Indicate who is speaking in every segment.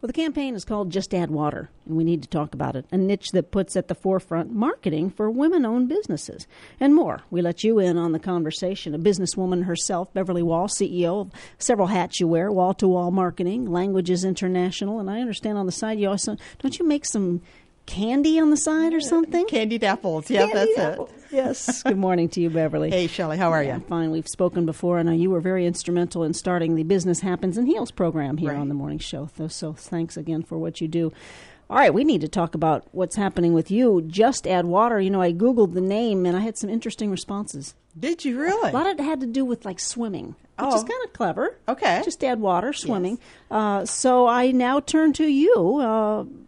Speaker 1: Well, the campaign is called Just Add Water, and we need to talk about it, a niche that puts at the forefront marketing for women-owned businesses and more. We let you in on the conversation. A businesswoman herself, Beverly Wall, CEO of several hats you wear, wall-to-wall marketing, languages international, and I understand on the side you also, don't you make some candy on the side or something?
Speaker 2: Candied apples. Yeah, that's it.
Speaker 1: Yes. Good morning to you, Beverly.
Speaker 2: Hey, Shelley. How are you?
Speaker 1: Fine. We've spoken before. I know you were very instrumental in starting the Business Happens and Heals program here on the morning show. So thanks again for what you do. All right. We need to talk about what's happening with you. Just Add Water. You know, I Googled the name and I had some interesting responses.
Speaker 2: Did you really?
Speaker 1: A lot of it had to do with like swimming, which is kind of clever.
Speaker 2: Okay.
Speaker 1: Just add water, swimming.
Speaker 2: Yes.
Speaker 1: So I now turn to you.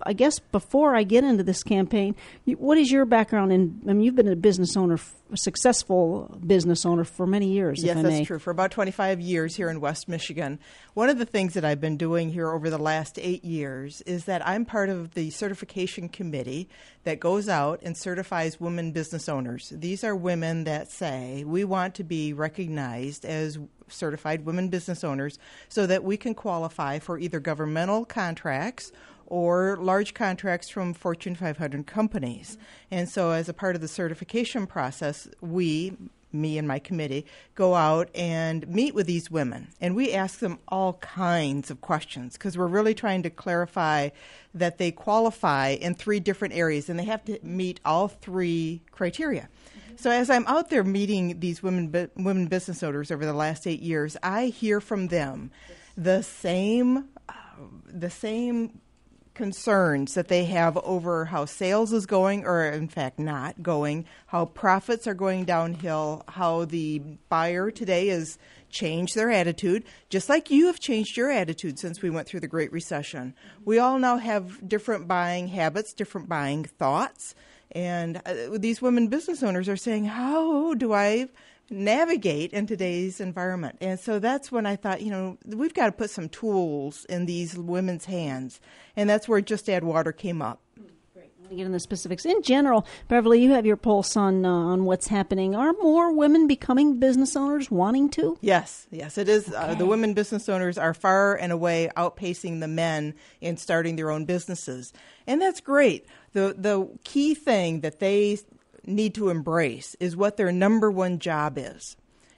Speaker 1: I guess before I get into this campaign, what is your background in? I mean, you've been a business owner, a successful business owner for many years.
Speaker 2: Yes,
Speaker 1: if I may.
Speaker 2: that's true. For about 25 years here in West Michigan. One of the things that I've been doing here over the last 8 years is that I'm part of the certification committee that goes out and certifies women business owners. These are women that say, we want to be recognized as certified women business owners so that we can qualify for either governmental contracts or large contracts from Fortune 500 companies. And so as a part of the certification process, me and my committee, go out and meet with these women. And we ask them all kinds of questions because we're really trying to clarify that they qualify in 3 different areas and they have to meet all 3 criteria. So as I'm out there meeting these women business owners over the last 8 years, I hear from them the same concerns that they have over how sales is going, or in fact not going, how profits are going downhill, how the buyer today has changed their attitude, just like you have changed your attitude since we went through the Great Recession. We all now have different buying habits, different buying thoughts. And these women business owners are saying, how do I navigate in today's environment? And so that's when I thought, we've got to put some tools in these women's hands. And that's where Just Add Water came up.
Speaker 1: Great. I want to get into the specifics. In general, Beverly, you have your pulse on what's happening. Are more women becoming business owners, wanting to?
Speaker 2: Yes, it is.
Speaker 1: Okay.
Speaker 2: The women business owners are far and away outpacing the men in starting their own businesses. And that's great. The key thing that they need to embrace is what their number one job is.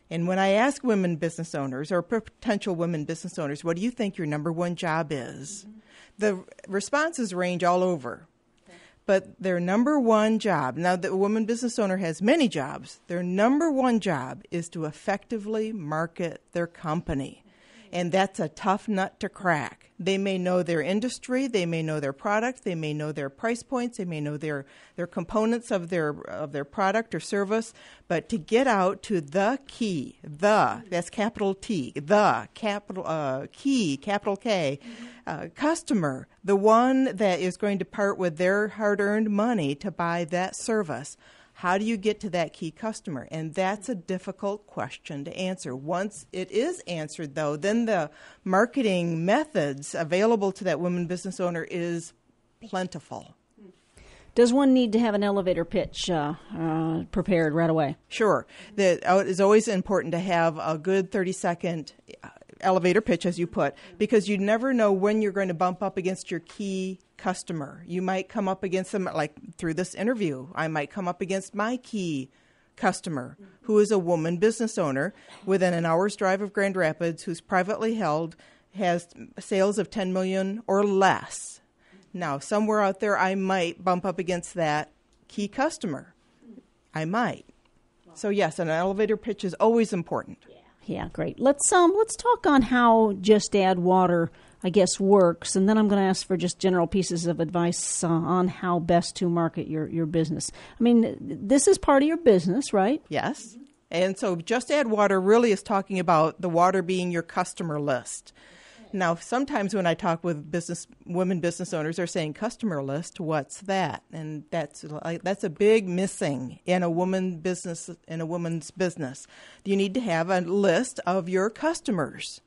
Speaker 2: And when I ask women business owners or potential women business owners, what do you think your number one job is? Mm-hmm. The responses range all over. Okay. But their number one job, now the woman business owner has many jobs, their number one job is to effectively market their company. And that's a tough nut to crack. They may know their industry, they may know their product, they may know their price points, they may know their components of their product or service, but to get out to the key, that's capital T, the capital key, capital K, customer, the one that is going to part with their hard-earned money to buy that service. How do you get to that key customer? And that's a difficult question to answer. Once it is answered, though, then the marketing methods available to that woman business owner is plentiful.
Speaker 1: Does one need to have an elevator pitch prepared right away?
Speaker 2: Sure. It is always important to have a good 30-second elevator pitch, as you put, because you never know when you're going to bump up against your key customer. You might come up against them, like through this interview, I might come up against my key customer, who is a woman business owner within an hour's drive of Grand Rapids, who's privately held, has sales of $10 million or less. Now, somewhere out there, I might bump up against that key customer. I might. So yes, an elevator pitch is always important.
Speaker 1: Yeah, great. Let's talk on how Just Add Water, I guess, works, and then I'm going to ask for just general pieces of advice on how best to market your business. I mean, this is part of your business, right?
Speaker 2: Yes. And so Just Add Water really is talking about the water being your customer list. Now, sometimes when I talk with women business owners, they're saying customer list. What's that? And that's a big missing in a woman's business. You need to have a list of your customers.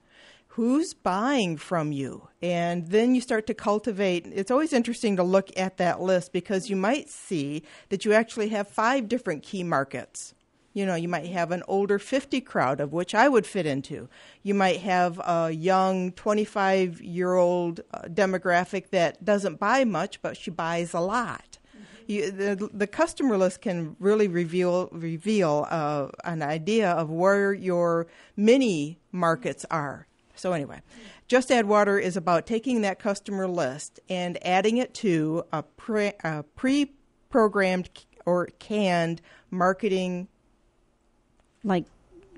Speaker 2: Who's buying from you? And then you start to cultivate. It's always interesting to look at that list because you might see that you actually have 5 different key markets. You know, you might have an older 50 crowd, of which I would fit into. You might have a young 25-year-old demographic that doesn't buy much, but she buys a lot. The customer list can really reveal an idea of where your mini markets are. So anyway, Just Add Water is about taking that customer list and adding it to a pre-programmed or canned marketing,
Speaker 1: like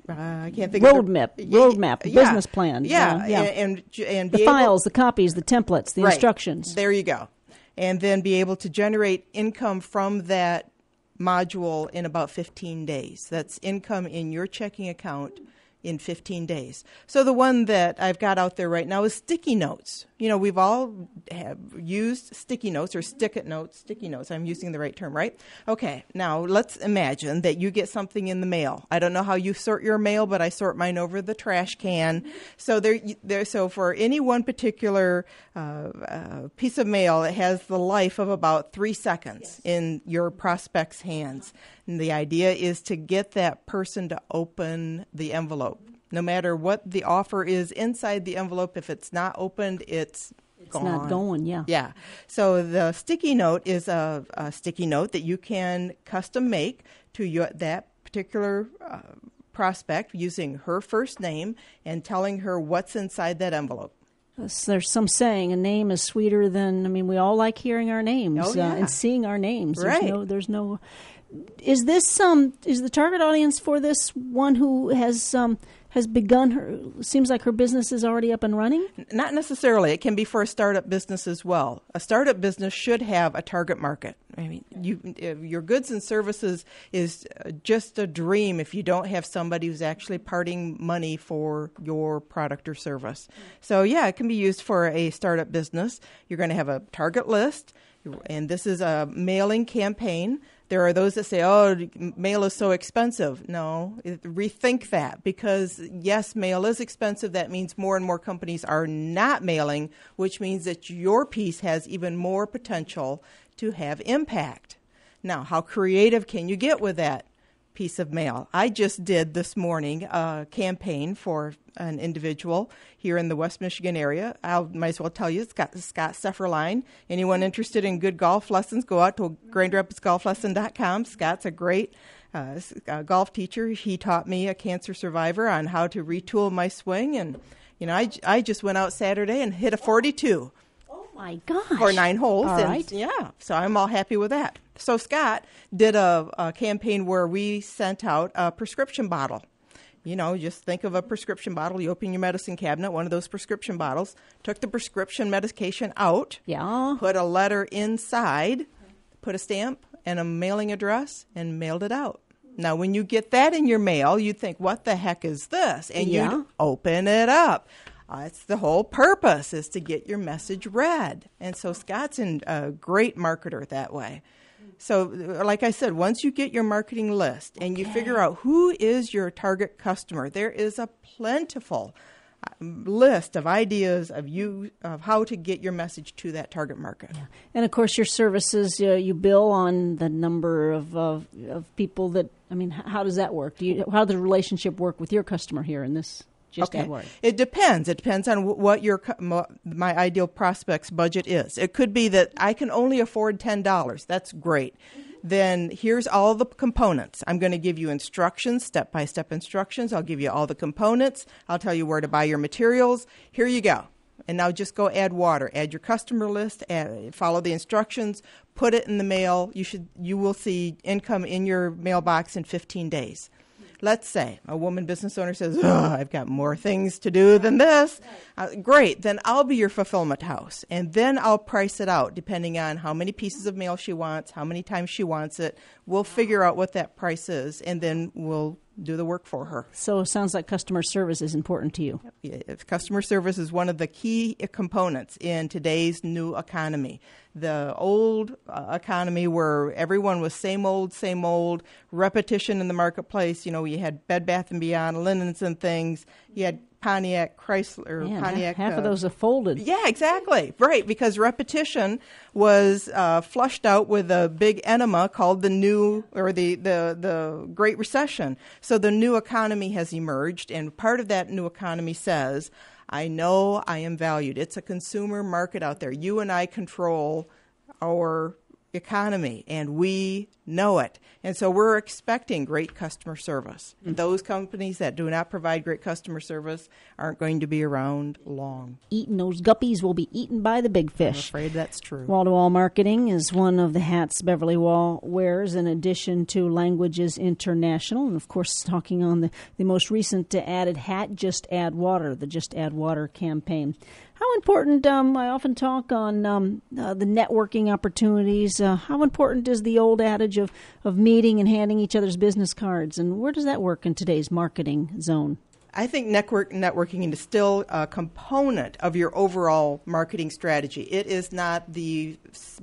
Speaker 2: I can't think
Speaker 1: roadmap, business plan.
Speaker 2: And
Speaker 1: the files, the copies, the templates, the instructions.
Speaker 2: There you go. And then be able to generate income from that module in about 15 days. That's income in your checking account in 15 days. So the one that I've got out there right now is sticky notes. You know, we've all have used sticky notes or sticky notes. I'm using the right term, right? Okay, now let's imagine that you get something in the mail. I don't know how you sort your mail, but I sort mine over the trash can. So so for any one particular piece of mail, it has the life of about 3 seconds in your prospect's hands. And the idea is to get that person to open the envelope. No matter what the offer is inside the envelope, if it's not opened, it's gone.
Speaker 1: Not going, yeah.
Speaker 2: Yeah. So the sticky note is a sticky note that you can custom make to that particular prospect using her first name and telling her what's inside that envelope.
Speaker 1: There's some saying a name is sweeter than, we all like hearing our names and seeing our names.
Speaker 2: Right.
Speaker 1: There's no. Is this is the target audience for this one who has begun her? Seems like her business is already up and running.
Speaker 2: Not necessarily. It can be for a startup business as well. A startup business should have a target market. Your goods and services is just a dream if you don't have somebody who's actually parting money for your product or service. So yeah, it can be used for a startup business. You're going to have a target list, and this is a mailing campaign. There are those that say, oh, mail is so expensive. No, rethink that, because, yes, mail is expensive. That means more and more companies are not mailing, which means that your piece has even more potential to have impact. Now, how creative can you get with that piece of mail? I just did this morning a campaign for an individual here in the West Michigan area. I might as well tell you, Scott Sefferline. Anyone interested in good golf lessons, go out to GrandRapidsGolfLesson.com. Scott's a great golf teacher. He taught me, a cancer survivor, on how to retool my swing. And, I just went out Saturday and hit a 42.
Speaker 1: Oh, my gosh.
Speaker 2: For 9 holes.
Speaker 1: All right.
Speaker 2: Yeah, so I'm all happy with that. So Scott did a campaign where we sent out a prescription bottle. Just think of a prescription bottle. You open your medicine cabinet, one of those prescription bottles, took the prescription medication out, put a letter inside, put a stamp and a mailing address, and mailed it out. Now, when you get that in your mail, you think, what the heck is this? And you open it up. It's the whole purpose, is to get your message read. And so Scott's a great marketer that way. So, like I said, once you get your marketing list and you figure out who is your target customer, there is a plentiful list of ideas of how to get your message to that target market. Yeah.
Speaker 1: And, of course, your services, you bill on the number of people that, how does that work? How does the relationship work with your customer here in this?
Speaker 2: It depends. It depends on what my ideal prospect's budget is. It could be that I can only afford $10. That's great. Then here's all the components. I'm going to give you instructions, step-by-step instructions. I'll give you all the components. I'll tell you where to buy your materials. Here you go. And now just go add water. Add your customer list. Follow the instructions. Put it in the mail. You will see income in your mailbox in 15 days. Let's say a woman business owner says, I've got more things to do than this. Great. Then I'll be your fulfillment house. And then I'll price it out depending on how many pieces of mail she wants, how many times she wants it. We'll figure out what that price is, and then we'll do the work for her.
Speaker 1: So it sounds like customer service is important to you.
Speaker 2: Customer service is one of the key components in today's new economy. The old economy where everyone was same old, repetition in the marketplace. You had Bed Bath & Beyond, linens and things. You had Pontiac Chrysler.
Speaker 1: Man,
Speaker 2: Pontiac.
Speaker 1: half of those are folded.
Speaker 2: Yeah, exactly. Right, because repetition was flushed out with a big enema called the Great Recession. So the new economy has emerged, and part of that new economy says, I know I am valued. It's a consumer market out there. You and I control our economy, and we know it. And so we're expecting great customer service. Mm-hmm. Those companies that do not provide great customer service aren't going to be around long.
Speaker 1: Those guppies will be eaten by the big fish.
Speaker 2: I'm afraid that's true.
Speaker 1: Wall-to-wall marketing is one of the hats Beverly Wall wears, in addition to Languages International. And, of course, talking on the most recent added hat, Just Add Water, the Just Add Water campaign. How important, I often talk on the networking opportunities, how important is the old adage of meeting and handing each other's business cards, and where does that work in today's marketing zone?
Speaker 2: I think networking is still a component of your overall marketing strategy. It is not the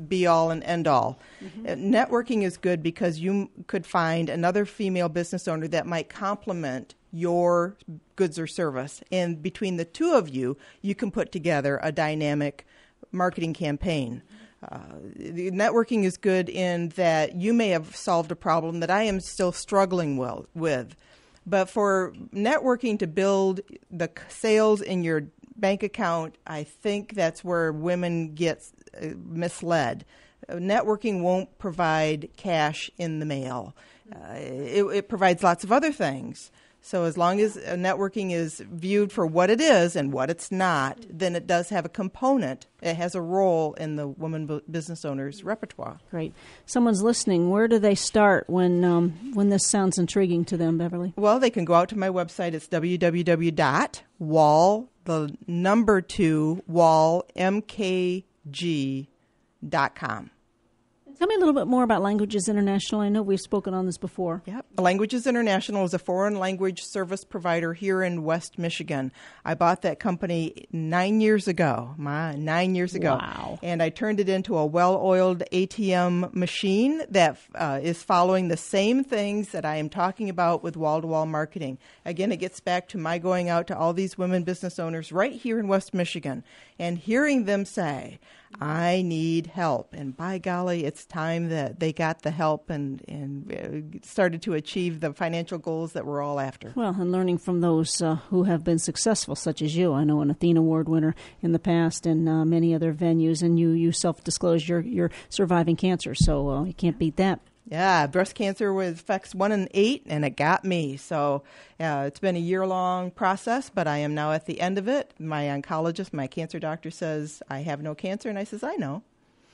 Speaker 2: be-all and end-all. Mm-hmm. Networking is good because you could find another female business owner that might complement your goods or service. And between the two of you, you can put together a dynamic marketing campaign. The networking is good in that you may have solved a problem that I am still struggling with. But for networking to build the sales in your bank account, I think that's where women get misled. Networking won't provide cash in the mail. It provides lots of other things. So as long as networking is viewed for what it is and what it's not, then it does have a component. It has a role in the woman business owner's repertoire.
Speaker 1: Great. Someone's listening. Where do they start when this sounds intriguing to them, Beverly?
Speaker 2: Well, they can go out to my website. It's www.wallmkg.com.
Speaker 1: Tell me a little bit more about Languages International. I know we've spoken on this before.
Speaker 2: Yep. Languages International is a foreign language service provider here in West Michigan. I bought that company 9 years ago. 9 years ago.
Speaker 1: Wow.
Speaker 2: And I turned it into a well-oiled ATM machine that is following the same things that I am talking about with wall-to-wall marketing. Again, it gets back to my going out to all these women business owners right here in West Michigan and hearing them say, I need help. And by golly, it's time that they got the help and started to achieve the financial goals that we're all after.
Speaker 1: Well, and learning from those who have been successful, such as you. I know an Athena Award winner in the past and many other venues, and you self-disclosed you're surviving cancer, so you can't beat that.
Speaker 2: Yeah, breast cancer affects 1 in 8, and it got me. So it's been a year-long process, but I am now at the end of it. My oncologist, my cancer doctor says I have no cancer, and I says, I know.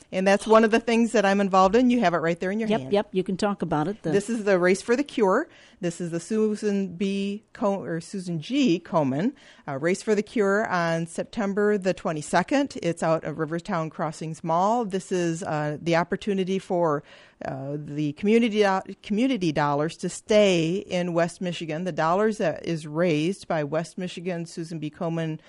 Speaker 2: And that's one of the things that I'm involved in. You have it right there in your hand.
Speaker 1: Yep, you can talk about it.
Speaker 2: This is the Race for the Cure. This is the Susan G. Komen Race for the Cure on September the 22nd. It's out of Rivertown Crossings Mall. This is the opportunity for the community dollars to stay in West Michigan. The dollars that is raised by West Michigan Susan B. Komen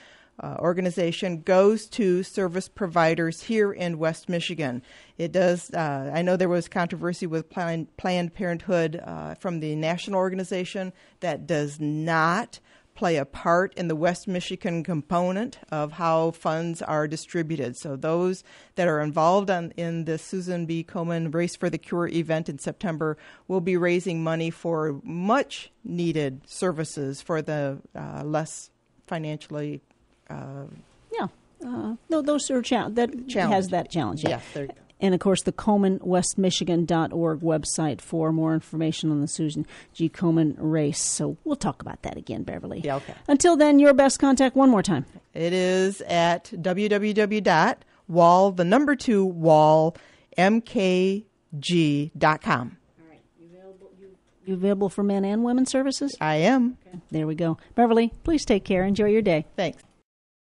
Speaker 2: organization goes to service providers here in West Michigan. It does. I know there was controversy with Planned Parenthood from the national organization. That does not play a part in the West Michigan component of how funds are distributed. So those that are involved in the Susan B. Komen Race for the Cure event in September will be raising money for much needed services for the less financially
Speaker 1: those are challenge. Has that challenge. Yeah.
Speaker 2: There you go.
Speaker 1: And, of course, the ComenWestMichigan.org website for more information on the Susan G. Komen race. So we'll talk about that again, Beverly.
Speaker 2: Yeah, okay.
Speaker 1: Until then, your best contact one more time.
Speaker 2: It is at www.wallmkg.com.
Speaker 1: All right. You available for men and women services?
Speaker 2: I am.
Speaker 1: Okay. There we go. Beverly, please take care. Enjoy your day.
Speaker 2: Thanks.